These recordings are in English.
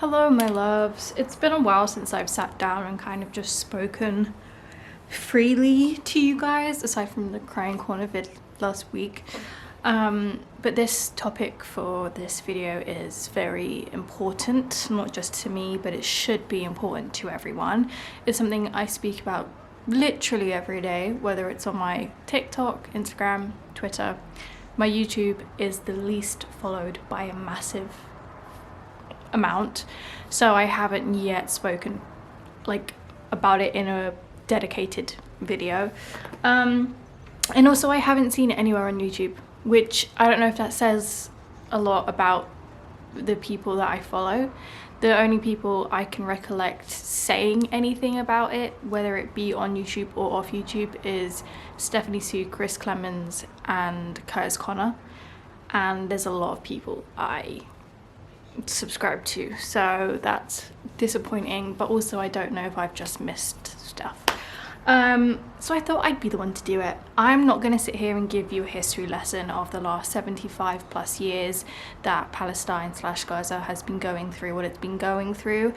Hello my loves, it's been a while since I've sat down and kind of just spoken freely to you guys, aside from the crying corner vid last week. But this topic for this video is very important, not just to me, but it should be important to everyone. It's something I speak about literally every day, whether it's on my TikTok, Instagram, Twitter. My YouTube is the least followed by a massive amount, so I haven't yet spoken about it in a dedicated video, and also I haven't seen it anywhere on YouTube, which I don't know if that says a lot about the people that I follow. The only people I can recollect saying anything about it, whether it be on YouTube or off YouTube, is Stephanie Sue, Chris Clemens and Curtis Connor, and there's a lot of people I subscribe to, so that's disappointing, but also I don't know if I've just missed stuff. So I thought I'd be the one to do it. I'm not going to sit here and give you a history lesson of the last 75 plus years that Palestine / Gaza has been going through what it's been going through.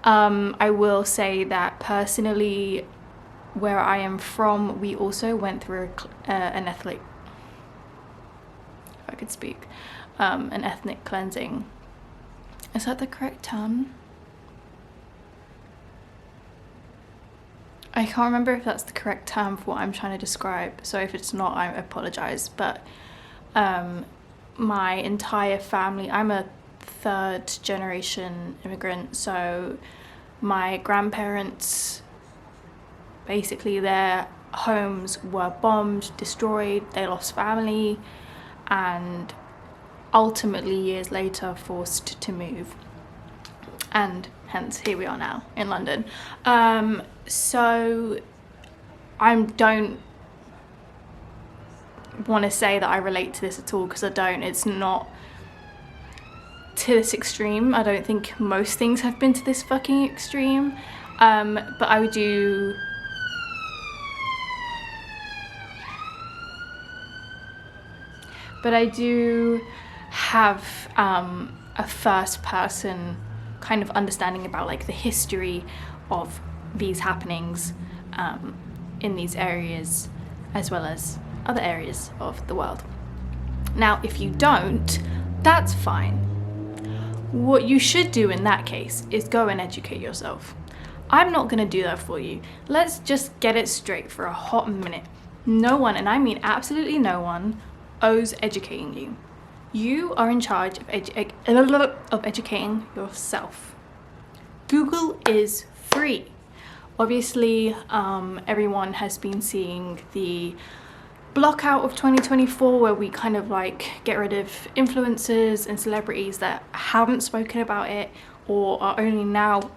I will say that personally, where I am from, we also went through an ethnic, if I could speak, an ethnic cleansing. Is that the correct term? I can't remember if that's the correct term for what I'm trying to describe, so if it's not, I apologize. But my entire family, I'm a third generation immigrant, so my grandparents, basically their homes were bombed, destroyed, they lost family, and ultimately years later forced to move, and hence here we are now in London. So I don't want to say that I relate to this at all, because I don't. It's not to this extreme. I don't think most things have been to this fucking extreme, but I do have a first person kind of understanding about the history of these happenings in these areas, as well as other areas of the world. Now, if you don't, that's fine. What you should do in that case is go and educate yourself. I'm not going to do that for you. Let's just get it straight for a hot minute. No one, and I mean absolutely no one, owes educating you. You are in charge of educating yourself. Google is free. Obviously, everyone has been seeing the block out of 2024, where we kind of get rid of influencers and celebrities that haven't spoken about it, or are only now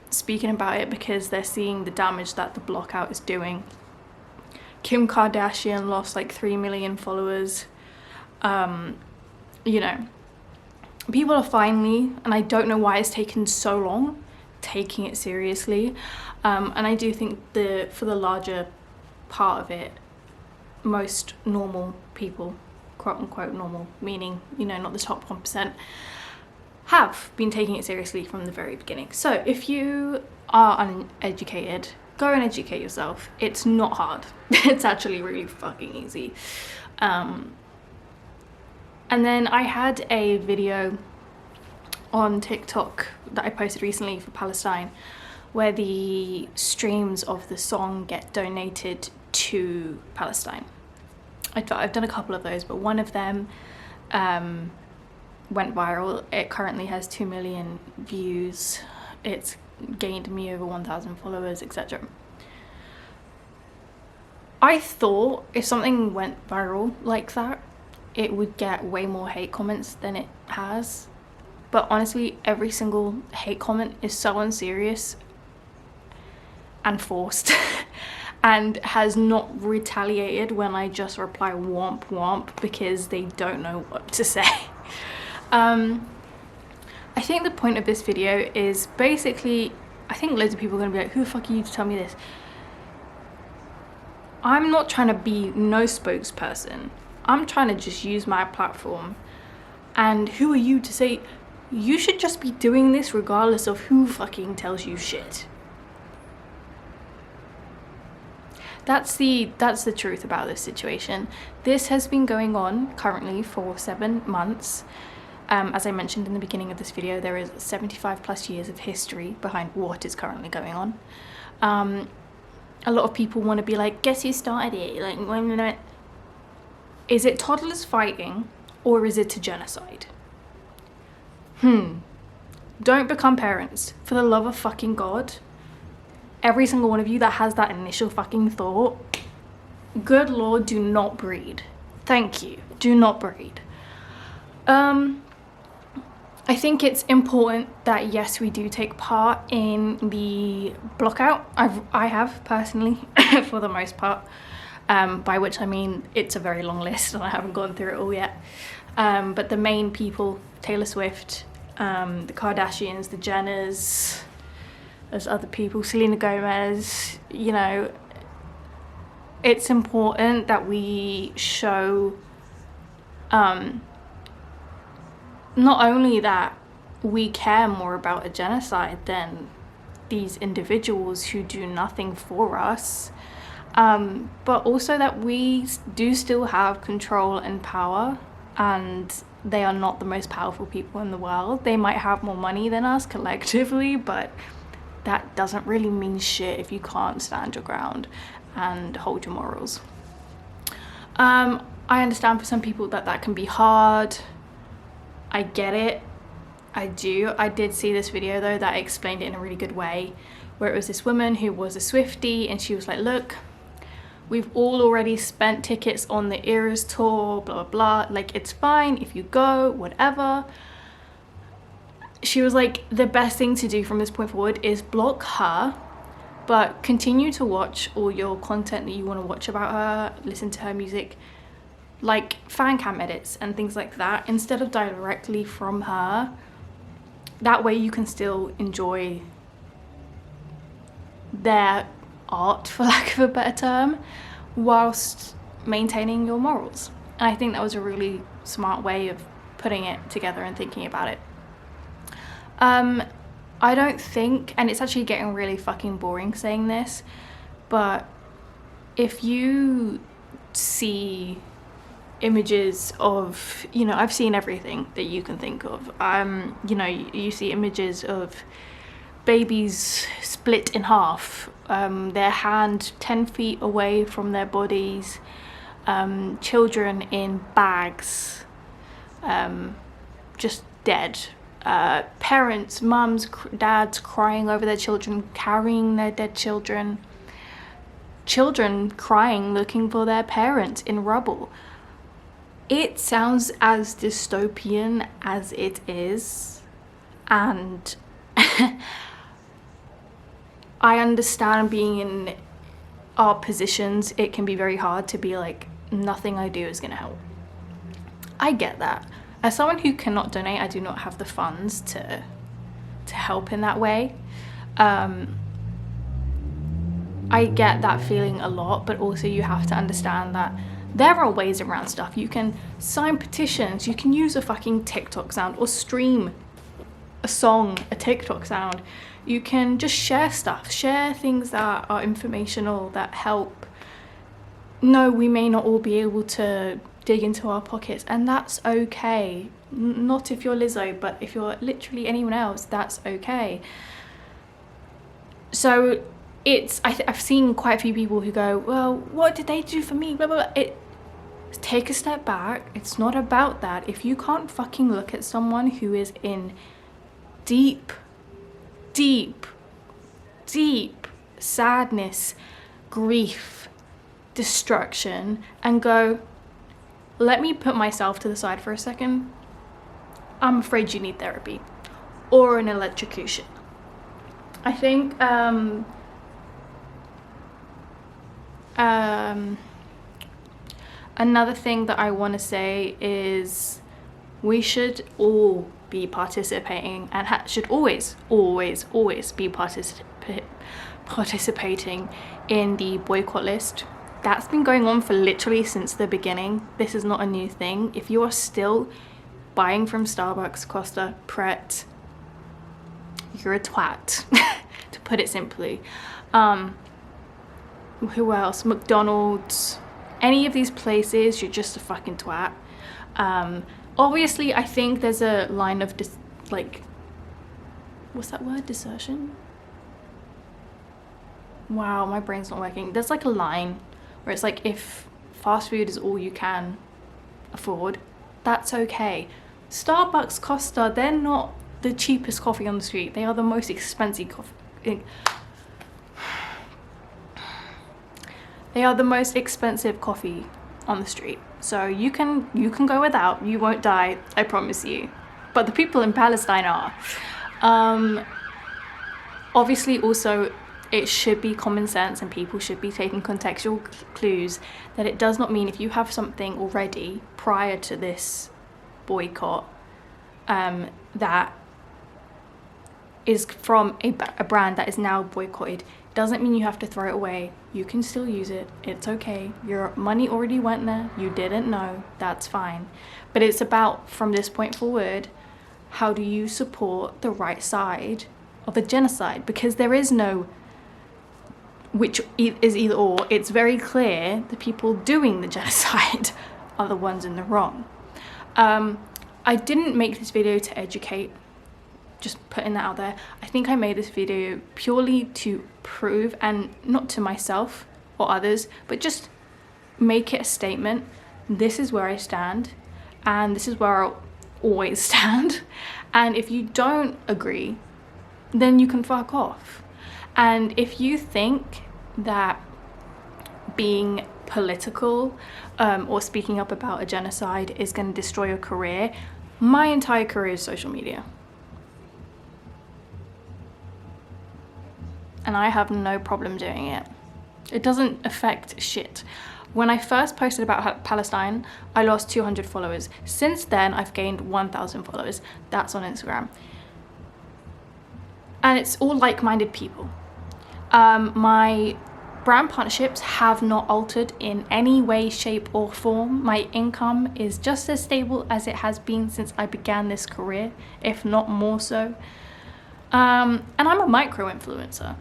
speaking about it because they're seeing the damage that the block out is doing. Kim Kardashian lost 3 million followers. You know, people are finally, and I don't know why it's taken so long, taking it seriously. And I do think for the larger part of it, most normal people, quote unquote normal, meaning, not the top 1%, have been taking it seriously from the very beginning. So if you are uneducated, go and educate yourself. It's not hard. It's actually really fucking easy. And then I had a video on TikTok that I posted recently for Palestine, where the streams of the song get donated to Palestine. I've done a couple of those, but one of them went viral. It currently has 2 million views. It's gained me over 1,000 followers, etc. I thought if something went viral like that, it would get way more hate comments than it has. But honestly, every single hate comment is so unserious and forced and has not retaliated when I just reply womp womp because they don't know what to say. I think the point of this video is basically, I think loads of people are going to be like, who the fuck are you to tell me this? I'm not trying to be no spokesperson. I'm trying to just use my platform. And who are you to say you should just be doing this regardless of who fucking tells you shit. That's the truth about this situation. This has been going on currently for 7 months. As I mentioned in the beginning of this video, there is 75 plus years of history behind what is currently going on. A lot of people want to be like, guess who started it? Like, is it toddlers fighting or is it a genocide? Don't become parents, for the love of fucking God. Every single one of you that has that initial fucking thought, good Lord, do not breed. Thank you. Do not breed. I think it's important that, yes, we do take part in the blockout. I have personally, for the most part, by which I mean it's a very long list and I haven't gone through it all yet. But the main people, Taylor Swift, the Kardashians, the Jenners, there's other people, Selena Gomez, you know, it's important that we show not only that we care more about a genocide than these individuals who do nothing for us, but also that we do still have control and power, and they are not the most powerful people in the world. They might have more money than us collectively, but that doesn't really mean shit if you can't stand your ground and hold your morals. I understand for some people that can be hard. I get it. I do. I did see this video though that explained it in a really good way, where it was this woman who was a Swiftie and she was like, look, we've all already spent tickets on the Eras tour, blah, blah, blah. Like, it's fine if you go, whatever. She was like, the best thing to do from this point forward is block her, but continue to watch all your content that you want to watch about her, listen to her music, like fan cam edits and things like that, instead of directly from her. That way you can still enjoy their art, for lack of a better term, whilst maintaining your morals. And I think that was a really smart way of putting it together and thinking about it. I don't think, and it's actually getting really fucking boring saying this, but if you see images of, you know, I've seen everything that you can think of. You know, you see images of babies split in half, their hand 10 feet away from their bodies, children in bags, just dead. Parents, mums, dads crying over their children, carrying their dead children, children crying, looking for their parents in rubble. It sounds as dystopian as it is, and I understand being in our positions, it can be very hard to be like, nothing I do is gonna help. I get that. As someone who cannot donate, I do not have the funds to help in that way. I get that feeling a lot, but also you have to understand that there are ways around stuff. You can sign petitions, you can use a fucking TikTok sound or stream a song, a TikTok sound. You can just share stuff, share things that are informational, that help. No, we may not all be able to dig into our pockets, and that's okay. Not if you're Lizzo, but if you're literally anyone else, that's okay. So it's, I've seen quite a few people who go, well, what did they do for me, blah, blah, blah. Take a step back. It's not about that. If you can't fucking look at someone who is in deep sadness, grief, destruction, and go, let me put myself to the side for a second, I'm afraid you need therapy or an electrocution. I think another thing that I want to say is we should all be participating and should always be participating in the boycott list. That's been going on for literally since the beginning. This is not a new thing. If you are still buying from Starbucks, Costa, Pret, you're a twat, to put it simply. Who else? McDonald's, any of these places, you're just a fucking twat. Obviously, I think there's a line of like, what's that word? Desertion? Wow, my brain's not working. There's like a line where it's like, if fast food is all you can afford, that's okay. Starbucks, Costa, they're not the cheapest coffee on the street. They are the most expensive coffee. They are the most expensive coffee on the street. So you can go without, you won't die, I promise you. But the people in Palestine are. Obviously also, it should be common sense and people should be taking contextual clues that it does not mean if you have something already prior to this boycott that is from a brand that is now boycotted, doesn't mean you have to throw it away. You can still use it. It's okay. Your money already went there. You didn't know. That's fine. But it's about, from this point forward, how do you support the right side of a genocide? Because there is no which is either or. It's very clear the people doing the genocide are the ones in the wrong. I didn't make this video to educate, just putting that out there. I think I made this video purely to prove, and not to myself or others, but just make it a statement. This is where I stand, and this is where I'll always stand. And if you don't agree, then you can fuck off. And if you think that being political or speaking up about a genocide is going to destroy your career, my entire career is social media. And I have no problem doing it. It doesn't affect shit. When I first posted about Palestine, I lost 200 followers. Since then, I've gained 1,000 followers. That's on Instagram. And it's all like-minded people. My brand partnerships have not altered in any way, shape, or form. My income is just as stable as it has been since I began this career, if not more so. And I'm a micro-influencer.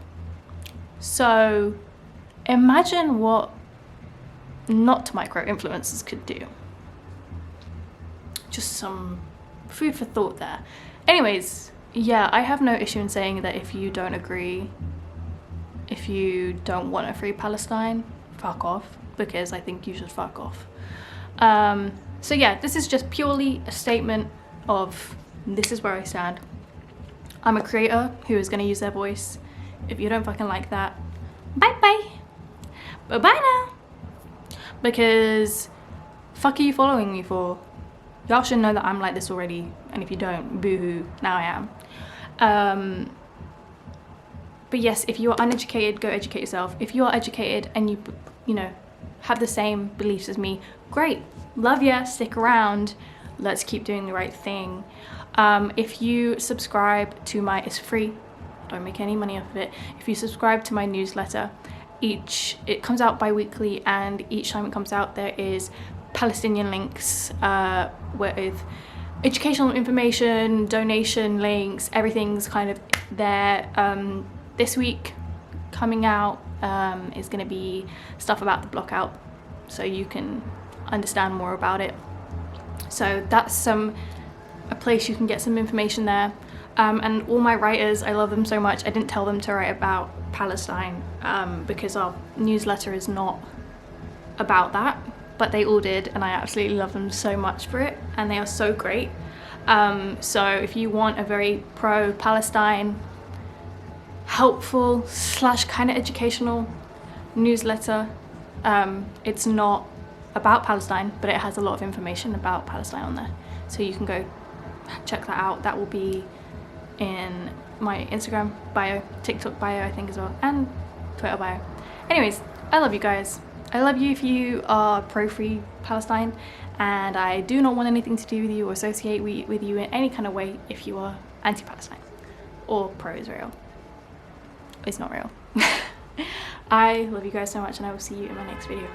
So imagine what not micro-influencers could do. Just some food for thought there. Anyways, yeah, I have no issue in saying that if you don't agree, if you don't want a free Palestine, fuck off, because I think you should fuck off. So yeah, this is just purely a statement of this is where I stand. I'm a creator who is going to use their voice. If you don't fucking like that, bye-bye. Bye-bye now. Because fuck are you following me for? Y'all should know that I'm like this already. And if you don't, boo-hoo, now I am. But yes, if you are uneducated, go educate yourself. If you are educated and you know, have the same beliefs as me, great. Love ya, stick around. Let's keep doing the right thing. If you subscribe to my, it's free, don't make any money off of it. If you subscribe to my newsletter, it comes out bi-weekly, and each time it comes out there is Palestinian links with educational information, donation links, everything's kind of there. This week coming out is going to be stuff about the blockout, so you can understand more about it. So that's a place you can get some information there. And all my writers, I love them so much. I didn't tell them to write about Palestine because our newsletter is not about that, but they all did, and I absolutely love them so much for it, and they are so great. So if you want a very pro-Palestine, helpful / kind of educational newsletter, it's not about Palestine, but it has a lot of information about Palestine on there, so you can go check that out. That will be in my Instagram bio, TikTok bio I think as well, and Twitter bio. Anyways, I love you guys. I love you if you are pro-free Palestine, and I do not want anything to do with you or associate with you in any kind of way if you are anti-Palestine or pro-Israel. It's not real. I love you guys so much, and I will see you in my next video.